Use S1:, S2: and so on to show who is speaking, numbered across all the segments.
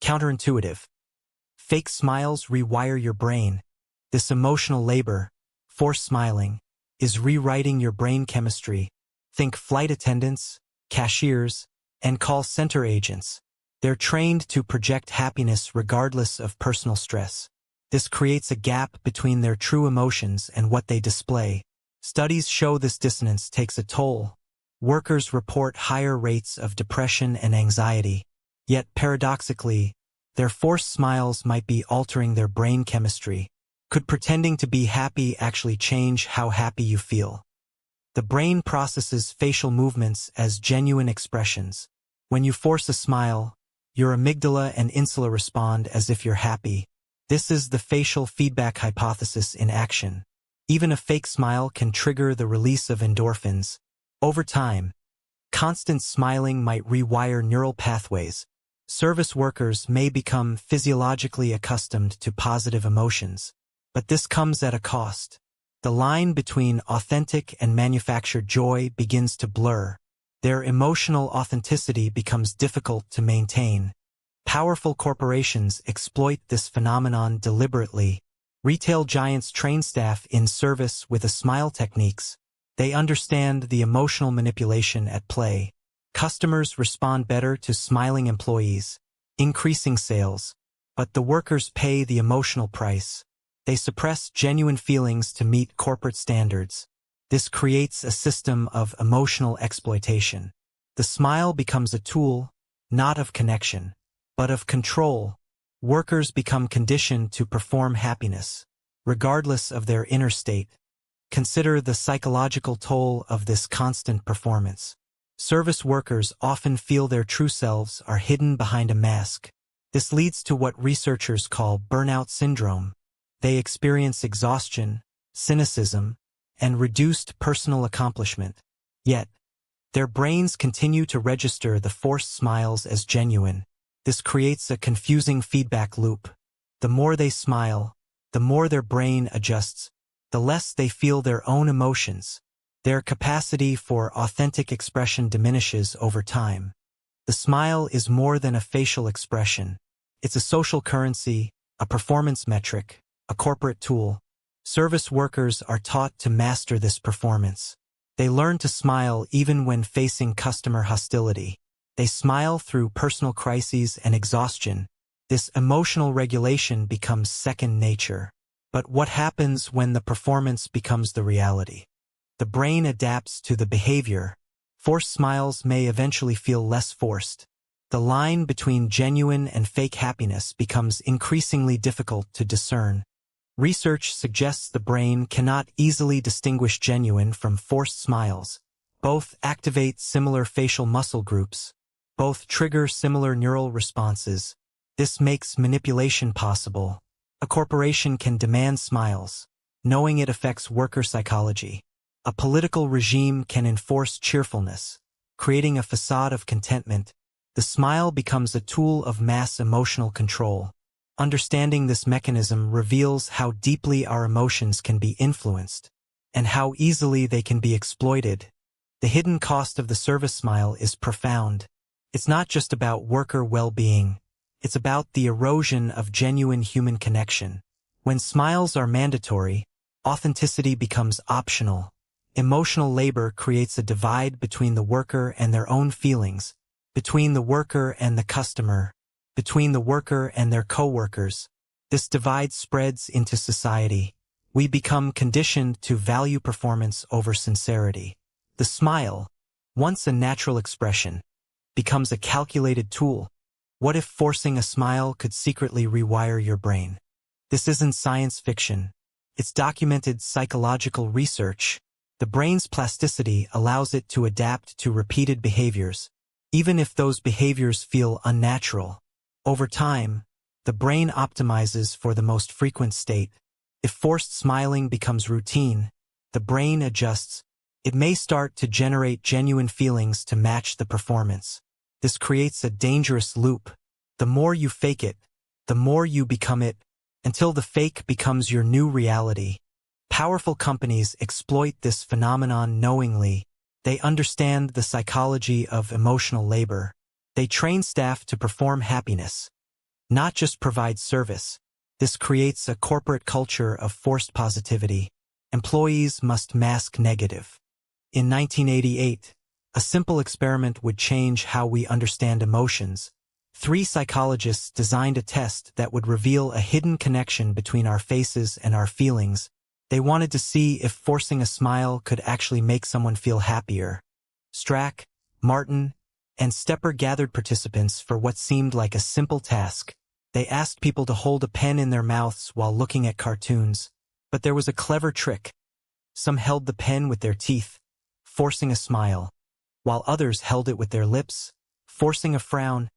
S1: Counterintuitive. Fake smiles rewire your brain. This emotional labor, forced smiling, is rewriting your brain chemistry. Think flight attendants, cashiers, and call center agents. They're trained to project happiness regardless of personal stress. This creates a gap between their true emotions and what they display. Studies show this dissonance takes a toll. Workers report higher rates of depression and anxiety. Yet, paradoxically, their forced smiles might be altering their brain chemistry. Could pretending to be happy actually change how happy you feel? The brain processes facial movements as genuine expressions. When you force a smile, your amygdala and insula respond as if you're happy. This is the facial feedback hypothesis in action. Even a fake smile can trigger the release of endorphins. Over time, constant smiling might rewire neural pathways. Service workers may become physiologically accustomed to positive emotions. But this comes at a cost. The line between authentic and manufactured joy begins to blur. Their emotional authenticity becomes difficult to maintain. Powerful corporations exploit this phenomenon deliberately. Retail giants train staff in service with a smile techniques. They understand the emotional manipulation at play. Customers respond better to smiling employees, increasing sales. But the workers pay the emotional price. They suppress genuine feelings to meet corporate standards. This creates a system of emotional exploitation. The smile becomes a tool, not of connection, but of control. Workers become conditioned to perform happiness, regardless of their inner state. Consider the psychological toll of this constant performance. Service workers often feel their true selves are hidden behind a mask. This leads to what researchers call burnout syndrome. They experience exhaustion, cynicism, and reduced personal accomplishment. Yet, their brains continue to register the forced smiles as genuine. This creates a confusing feedback loop. The more they smile, the more their brain adjusts, the less they feel their own emotions. Their capacity for authentic expression diminishes over time. The smile is more than a facial expression. It's a social currency, a performance metric, a corporate tool. Service workers are taught to master this performance. They learn to smile even when facing customer hostility. They smile through personal crises and exhaustion. This emotional regulation becomes second nature. But what happens when the performance becomes the reality? The brain adapts to the behavior. Forced smiles may eventually feel less forced. The line between genuine and fake happiness becomes increasingly difficult to discern. Research suggests the brain cannot easily distinguish genuine from forced smiles. Both activate similar facial muscle groups. Both trigger similar neural responses. This makes manipulation possible. A corporation can demand smiles, knowing it affects worker psychology. A political regime can enforce cheerfulness, creating a facade of contentment. The smile becomes a tool of mass emotional control. Understanding this mechanism reveals how deeply our emotions can be influenced, and how easily they can be exploited. The hidden cost of the service smile is profound. It's not just about worker well-being. It's about the erosion of genuine human connection. When smiles are mandatory, authenticity becomes optional. Emotional labor creates a divide between the worker and their own feelings, between the worker and the customer, between the worker and their co-workers. This divide spreads into society. We become conditioned to value performance over sincerity. The smile, once a natural expression, becomes a calculated tool. What if forcing a smile could secretly rewire your brain? This isn't science fiction. It's documented psychological research. The brain's plasticity allows it to adapt to repeated behaviors, even if those behaviors feel unnatural. Over time, the brain optimizes for the most frequent state. If forced smiling becomes routine, the brain adjusts. It may start to generate genuine feelings to match the performance. This creates a dangerous loop. The more you fake it, the more you become it, until the fake becomes your new reality. Powerful companies exploit this phenomenon knowingly. They understand the psychology of emotional labor. They train staff to perform happiness, not just provide service. This creates a corporate culture of forced positivity. Employees must mask negative. In 1988, a simple experiment would change how we understand emotions. 3 psychologists designed a test that would reveal a hidden connection between our faces and our feelings. They wanted to see if forcing a smile could actually make someone feel happier. Strack, Martin, and Stepper gathered participants for what seemed like a simple task. They asked people to hold a pen in their mouths while looking at cartoons. But there was a clever trick. Some held the pen with their teeth, forcing a smile, while others held it with their lips, forcing a frown.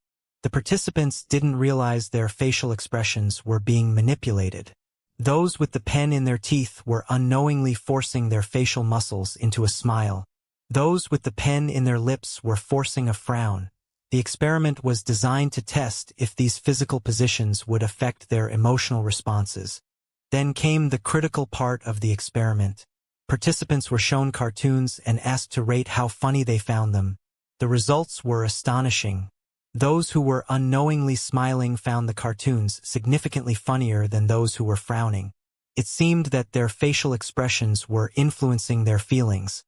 S1: The participants didn't realize their facial expressions were being manipulated. Those with the pen in their teeth were unknowingly forcing their facial muscles into a smile. Those with the pen in their lips were forcing a frown. The experiment was designed to test if these physical positions would affect their emotional responses. Then came the critical part of the experiment. Participants were shown cartoons and asked to rate how funny they found them. The results were astonishing. Those who were unknowingly smiling found the cartoons significantly funnier than those who were frowning. It seemed that their facial expressions were influencing their feelings.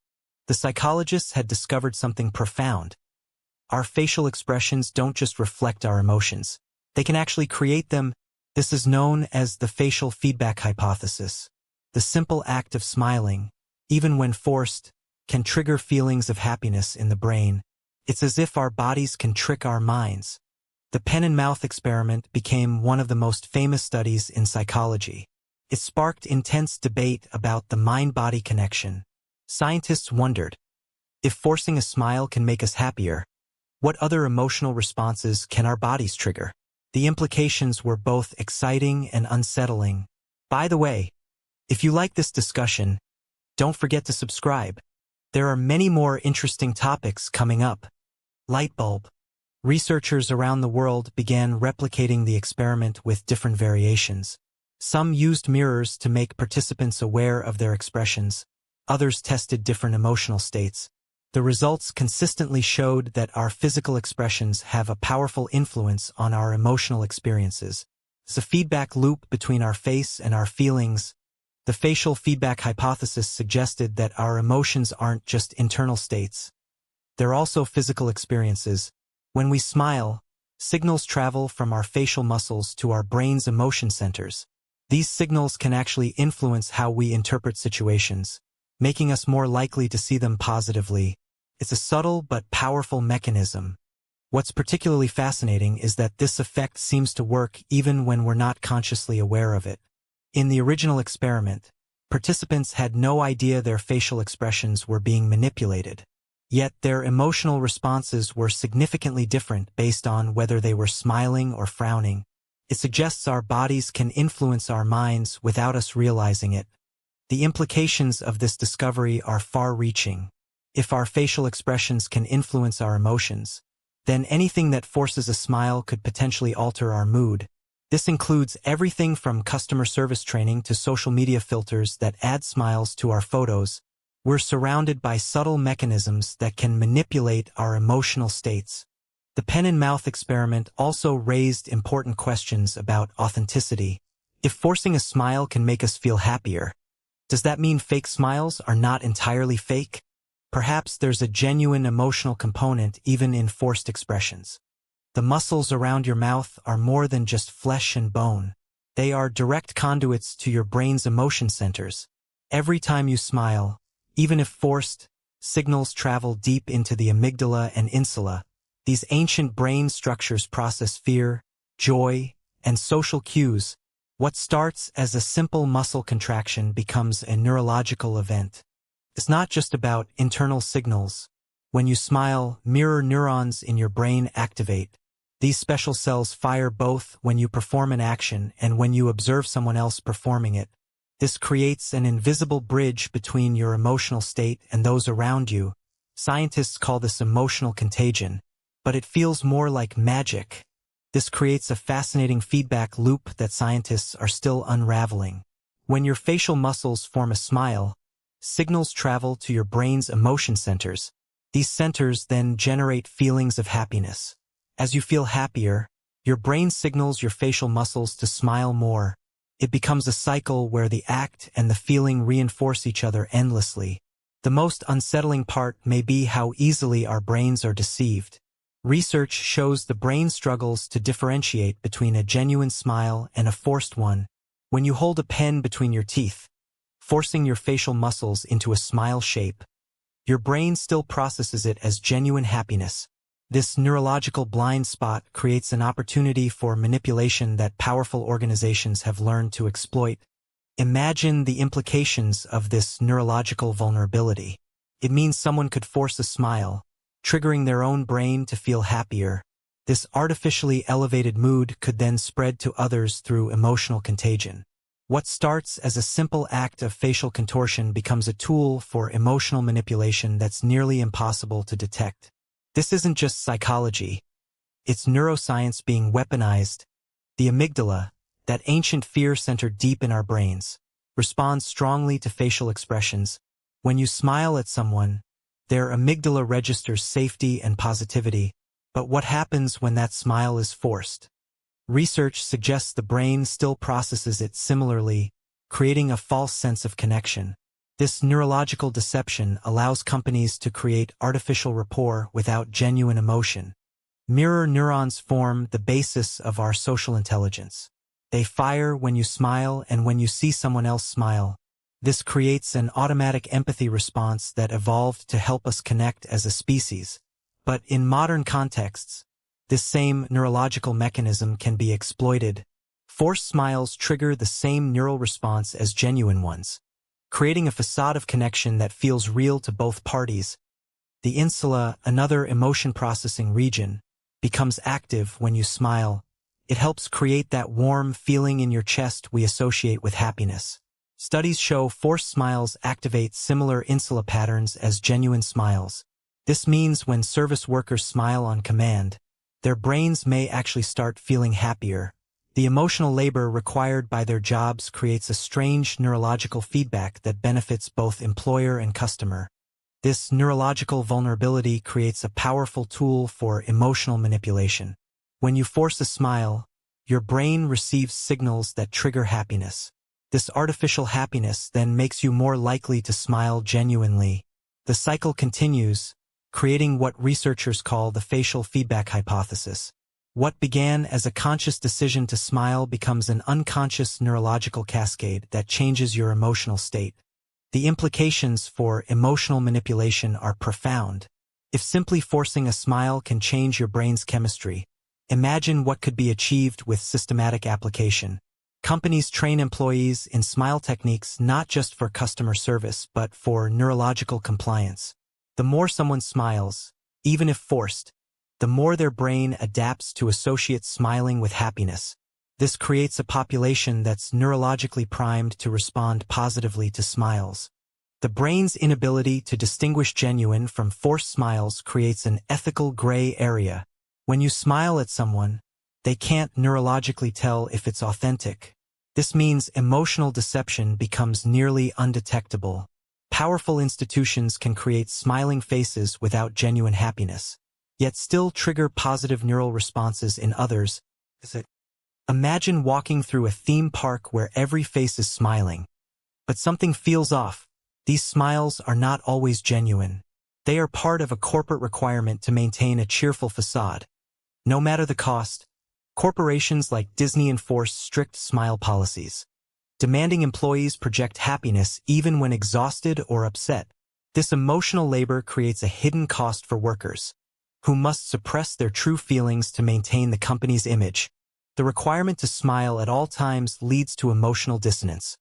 S1: The psychologists had discovered something profound. Our facial expressions don't just reflect our emotions. They can actually create them. This is known as the facial feedback hypothesis. The simple act of smiling, even when forced, can trigger feelings of happiness in the brain. It's as if our bodies can trick our minds. The pen and mouth experiment became one of the most famous studies in psychology. It sparked intense debate about the mind-body connection. Scientists wondered, if forcing a smile can make us happier, what other emotional responses can our bodies trigger? The implications were both exciting and unsettling. By the way, if you like this discussion, don't forget to subscribe. There are many more interesting topics coming up. Light bulb. Researchers around the world began replicating the experiment with different variations. Some used mirrors to make participants aware of their expressions. Others tested different emotional states. The results consistently showed that our physical expressions have a powerful influence on our emotional experiences. It's a feedback loop between our face and our feelings. The facial feedback hypothesis suggested that our emotions aren't just internal states. They're also physical experiences. When we smile, signals travel from our facial muscles to our brain's emotion centers. These signals can actually influence how we interpret situations, making us more likely to see them positively. It's a subtle but powerful mechanism. What's particularly fascinating is that this effect seems to work even when we're not consciously aware of it. In the original experiment, participants had no idea their facial expressions were being manipulated. Yet their emotional responses were significantly different based on whether they were smiling or frowning. It suggests our bodies can influence our minds without us realizing it. The implications of this discovery are far-reaching. If our facial expressions can influence our emotions, then anything that forces a smile could potentially alter our mood. This includes everything from customer service training to social media filters that add smiles to our photos. We're surrounded by subtle mechanisms that can manipulate our emotional states. The pen and mouth experiment also raised important questions about authenticity. If forcing a smile can make us feel happier, does that mean fake smiles are not entirely fake? Perhaps there's a genuine emotional component even in forced expressions. The muscles around your mouth are more than just flesh and bone. They are direct conduits to your brain's emotion centers. Every time you smile, even if forced, signals travel deep into the amygdala and insula. These ancient brain structures process fear, joy, and social cues. What starts as a simple muscle contraction becomes a neurological event. It's not just about internal signals. When you smile, mirror neurons in your brain activate. These special cells fire both when you perform an action and when you observe someone else performing it. This creates an invisible bridge between your emotional state and those around you. Scientists call this emotional contagion, but it feels more like magic. This creates a fascinating feedback loop that scientists are still unraveling. When your facial muscles form a smile, signals travel to your brain's emotion centers. These centers then generate feelings of happiness. As you feel happier, Your brain signals your facial muscles to smile more. It becomes a cycle where the act and the feeling reinforce each other endlessly. The most unsettling part may be how easily our brains are deceived. Research shows the brain struggles to differentiate between a genuine smile and a forced one. When you hold a pen between your teeth, forcing your facial muscles into a smile shape, your brain still processes it as genuine happiness. This neurological blind spot creates an opportunity for manipulation that powerful organizations have learned to exploit. Imagine the implications of this neurological vulnerability. It means someone could force a smile, triggering their own brain to feel happier. This artificially elevated mood could then spread to others through emotional contagion. What starts as a simple act of facial contortion becomes a tool for emotional manipulation that's nearly impossible to detect. This isn't just psychology. It's neuroscience being weaponized. The amygdala, that ancient fear center deep in our brains, responds strongly to facial expressions. When you smile at someone, their amygdala registers safety and positivity. But what happens when that smile is forced? Research suggests the brain still processes it similarly, creating a false sense of connection. This neurological deception allows companies to create artificial rapport without genuine emotion. Mirror neurons form the basis of our social intelligence. They fire when you smile and when you see someone else smile. This creates an automatic empathy response that evolved to help us connect as a species. But in modern contexts, this same neurological mechanism can be exploited. Forced smiles trigger the same neural response as genuine ones, creating a facade of connection that feels real to both parties. The insula, another emotion processing region, becomes active when you smile. It helps create that warm feeling in your chest we associate with happiness. Studies show forced smiles activate similar insula patterns as genuine smiles. This means when service workers smile on command, their brains may actually start feeling happier. The emotional labor required by their jobs creates a strange neurological feedback that benefits both employer and customer. This neurological vulnerability creates a powerful tool for emotional manipulation. When you force a smile, your brain receives signals that trigger happiness. This artificial happiness then makes you more likely to smile genuinely. The cycle continues, creating what researchers call the facial feedback hypothesis. What began as a conscious decision to smile becomes an unconscious neurological cascade that changes your emotional state. The implications for emotional manipulation are profound. If simply forcing a smile can change your brain's chemistry, imagine what could be achieved with systematic application. Companies train employees in smile techniques not just for customer service but for neurological compliance. The more someone smiles, even if forced, the more their brain adapts to associate smiling with happiness. This creates a population that's neurologically primed to respond positively to smiles. The brain's inability to distinguish genuine from forced smiles creates an ethical gray area. When you smile at someone, they can't neurologically tell if it's authentic. This means emotional deception becomes nearly undetectable. Powerful institutions can create smiling faces without genuine happiness, yet still trigger positive neural responses in others. Imagine walking through a theme park where every face is smiling, but something feels off. These smiles are not always genuine. They are part of a corporate requirement to maintain a cheerful facade. No matter the cost, corporations like Disney enforce strict smile policies, demanding employees project happiness even when exhausted or upset. This emotional labor creates a hidden cost for workers, who must suppress their true feelings to maintain the company's image. The requirement to smile at all times leads to emotional dissonance,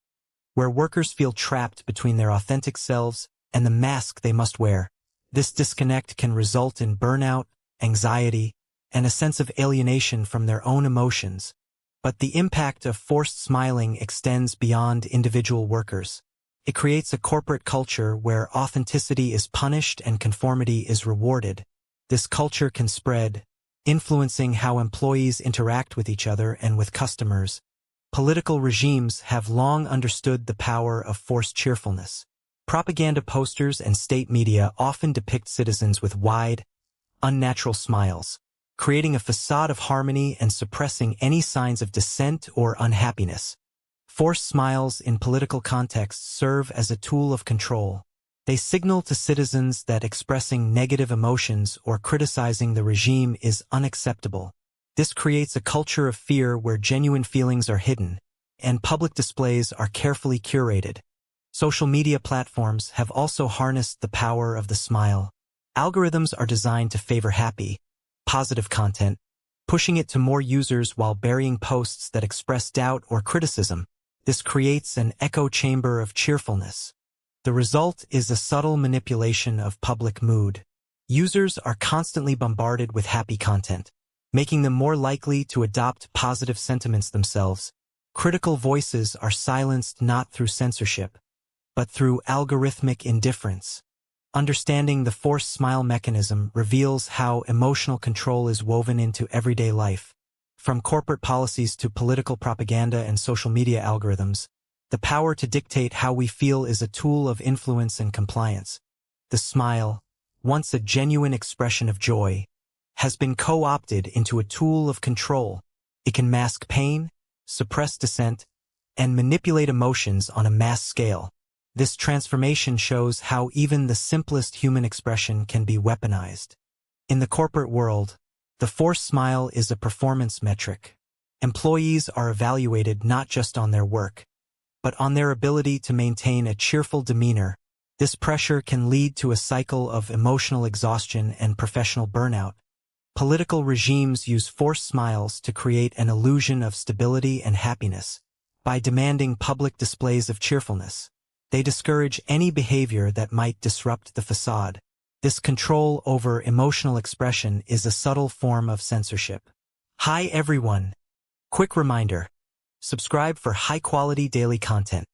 S1: where workers feel trapped between their authentic selves and the mask they must wear. This disconnect can result in burnout, anxiety, and a sense of alienation from their own emotions. But the impact of forced smiling extends beyond individual workers. It creates a corporate culture where authenticity is punished and conformity is rewarded. This culture can spread, influencing how employees interact with each other and with customers. Political regimes have long understood the power of forced cheerfulness. Propaganda posters and state media often depict citizens with wide, unnatural smiles, creating a facade of harmony and suppressing any signs of dissent or unhappiness. Forced smiles in political contexts serve as a tool of control. They signal to citizens that expressing negative emotions or criticizing the regime is unacceptable. This creates a culture of fear where genuine feelings are hidden, and public displays are carefully curated. Social media platforms have also harnessed the power of the smile. Algorithms are designed to favor happy, positive content, pushing it to more users while burying posts that express doubt or criticism. This creates an echo chamber of cheerfulness. The result is a subtle manipulation of public mood. Users are constantly bombarded with happy content, making them more likely to adopt positive sentiments themselves. Critical voices are silenced not through censorship, but through algorithmic indifference. Understanding the forced smile mechanism reveals how emotional control is woven into everyday life. From corporate policies to political propaganda and social media algorithms, the power to dictate how we feel is a tool of influence and compliance. The smile, once a genuine expression of joy, has been co-opted into a tool of control. It can mask pain, suppress dissent, and manipulate emotions on a mass scale. This transformation shows how even the simplest human expression can be weaponized. In the corporate world, the forced smile is a performance metric. Employees are evaluated not just on their work, but on their ability to maintain a cheerful demeanor. This pressure can lead to a cycle of emotional exhaustion and professional burnout. Political regimes use forced smiles to create an illusion of stability and happiness. By demanding public displays of cheerfulness, they discourage any behavior that might disrupt the facade. This control over emotional expression is a subtle form of censorship. Hi everyone! Quick reminder. Subscribe for high-quality daily content.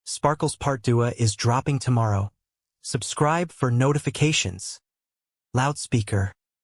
S1: Sparkle's Part 2 is dropping tomorrow. Subscribe for notifications. Loudspeaker.